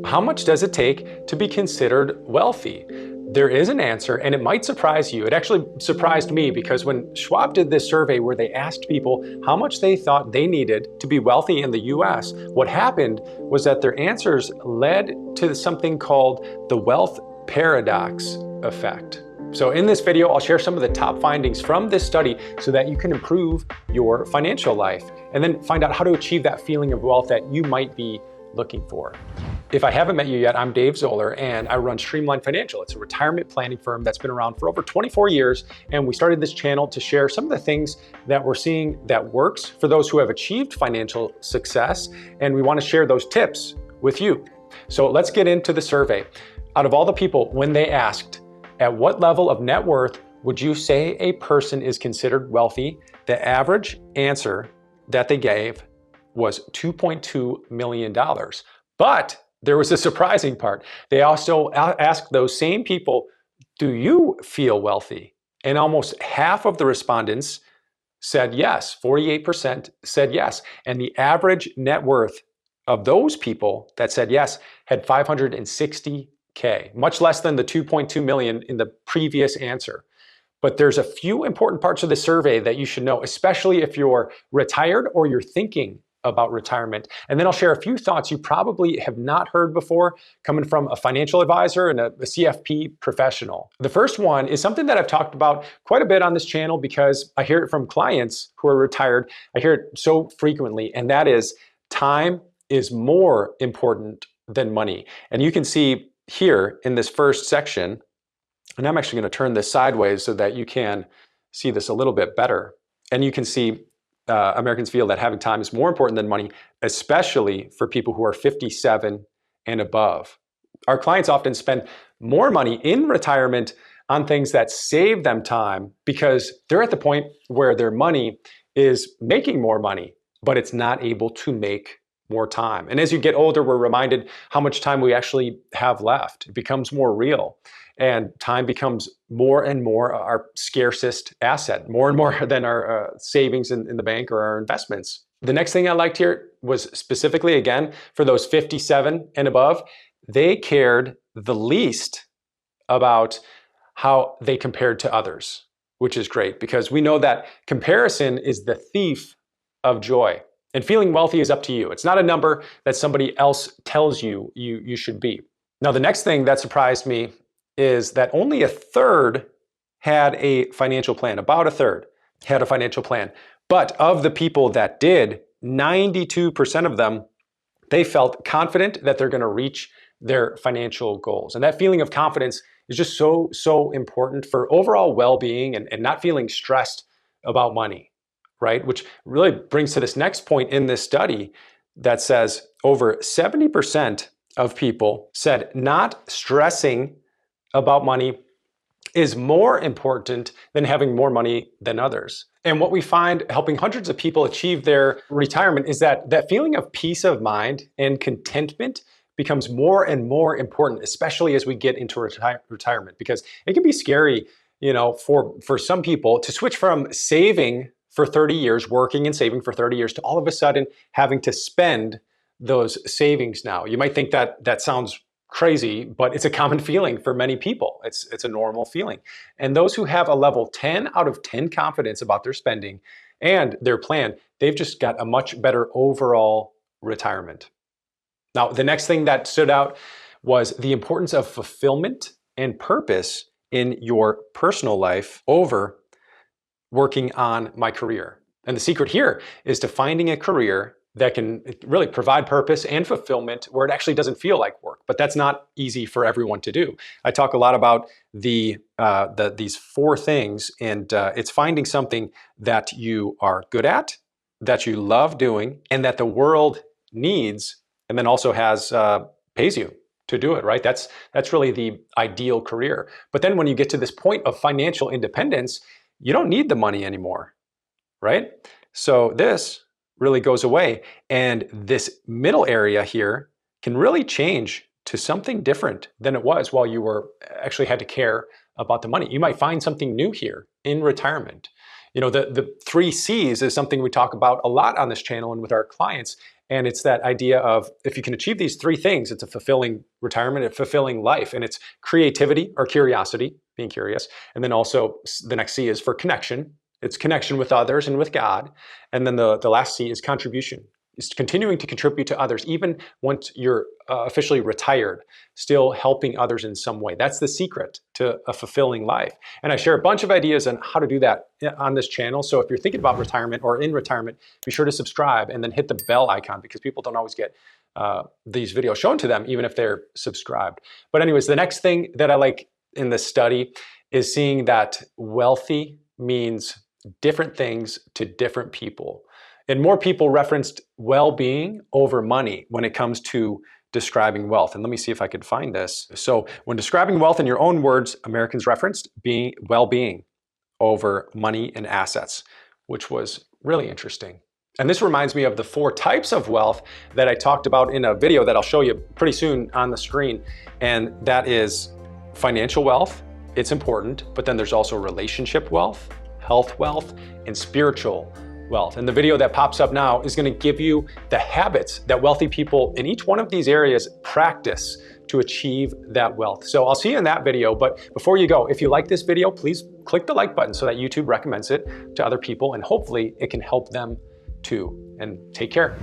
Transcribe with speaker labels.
Speaker 1: How much does it take to be considered wealthy? There is an answer, and it might surprise you. It actually surprised me because when Schwab did this survey where they asked people how much they thought they needed to be wealthy in the US, what happened was that their answers led to something called the wealth paradox effect. So in this video, I'll share some of the top findings from this study so that you can improve your financial life and then find out how to achieve that feeling of wealth that you might be looking for. If I haven't met you yet, I'm Dave Zoller and I run Streamline Financial. It's a retirement planning firm that's been around for over 24 years. And we started this channel to share some of the things that we're seeing that works for those who have achieved financial success. And we want to share those tips with you. So let's get into the survey. Out of all the people, when they asked, at what level of net worth would you say a person is considered wealthy? The average answer that they gave was $2.2 million. But there was a surprising part. They also asked those same people, do you feel wealthy? And almost half of the respondents said yes, 48% said yes. And the average net worth of those people that said yes had $560K, much less than the 2.2 million in the previous answer. But there's a few important parts of the survey that you should know, especially if you're retired or you're thinking about retirement. And then I'll share a few thoughts you probably have not heard before coming from a financial advisor and a CFP professional. The first one is something that I've talked about quite a bit on this channel because I hear it from clients who are retired. I hear it so frequently, and that is time is more important than money. And you can see here in this first section, and I'm actually going to turn this sideways so that you can see this a little bit better. And you can see Americans feel that having time is more important than money, especially for people who are 57 and above. Our clients often spend more money in retirement on things that save them time because they're at the point where their money is making more money, but it's not able to make more time. And as you get older, we're reminded how much time we actually have left. It becomes more real. And time becomes more and more our scarcest asset, more and more than our savings in the bank or our investments. The next thing I liked here was specifically, again, for those 57 and above, they cared the least about how they compared to others, which is great because we know that comparison is the thief of joy. And feeling wealthy is up to you. It's not a number that somebody else tells you you should be. Now, the next thing that surprised me is that only a third had a financial plan. About a third had a financial plan. But of the people that did, 92% of them, they felt confident that they're going to reach their financial goals. And that feeling of confidence is just so important for overall well-being and not feeling stressed about money, right? Which really brings to this next point in this study that says over 70% of people said not stressing about money is more important than having more money than others. And what we find helping hundreds of people achieve their retirement is that feeling of peace of mind and contentment becomes more and more important, especially as we get into retirement, because it can be scary, for some people to switch from saving for 30 years, working and saving for 30 years, to all of a sudden having to spend those savings now. You might think that sounds crazy, but it's a common feeling for many people. It's a normal feeling. And those who have a level 10 out of 10 confidence about their spending and their plan, they've just got a much better overall retirement. Now, the next thing that stood out was the importance of fulfillment and purpose in your personal life over working on my career. And the secret here is to finding a career that can really provide purpose and fulfillment where it actually doesn't feel like work. But that's not easy for everyone to do. I talk a lot about these four things, and it's finding something that you are good at, that you love doing, and that the world needs, and then also pays you to do it, right? That's really the ideal career. But then when you get to this point of financial independence, you don't need the money anymore, right? So this really goes away. And this middle area here can really change to something different than it was while you were actually had to care about the money. You might find something new here in retirement. The 3 C's is something we talk about a lot on this channel and with our clients. And it's that idea of if you can achieve these three things, it's a fulfilling retirement, a fulfilling life. And it's creativity or curiosity, being curious. And then also the next C is for connection. It's connection with others and with God. And then the last C is contribution. Is continuing to contribute to others, even once you're officially retired, still helping others in some way. That's the secret to a fulfilling life. And I share a bunch of ideas on how to do that on this channel. So if you're thinking about retirement or in retirement, be sure to subscribe and then hit the bell icon, because people don't always get these videos shown to them, even if they're subscribed. But anyways, the next thing that I like in this study is seeing that wealthy means different things to different people. And more people referenced well-being over money when it comes to describing wealth. And let me see if I could find this. So when describing wealth in your own words, Americans referenced well-being over money and assets, which was really interesting. And this reminds me of the 4 types of wealth that I talked about in a video that I'll show you pretty soon on the screen. And that is financial wealth. It's important, but then there's also relationship wealth, health wealth, and spiritual wealth. And the video that pops up now is going to give you the habits that wealthy people in each one of these areas practice to achieve that wealth. So I'll see you in that video. But before you go, if you like this video, please click the like button so that YouTube recommends it to other people, and hopefully it can help them too. And take care.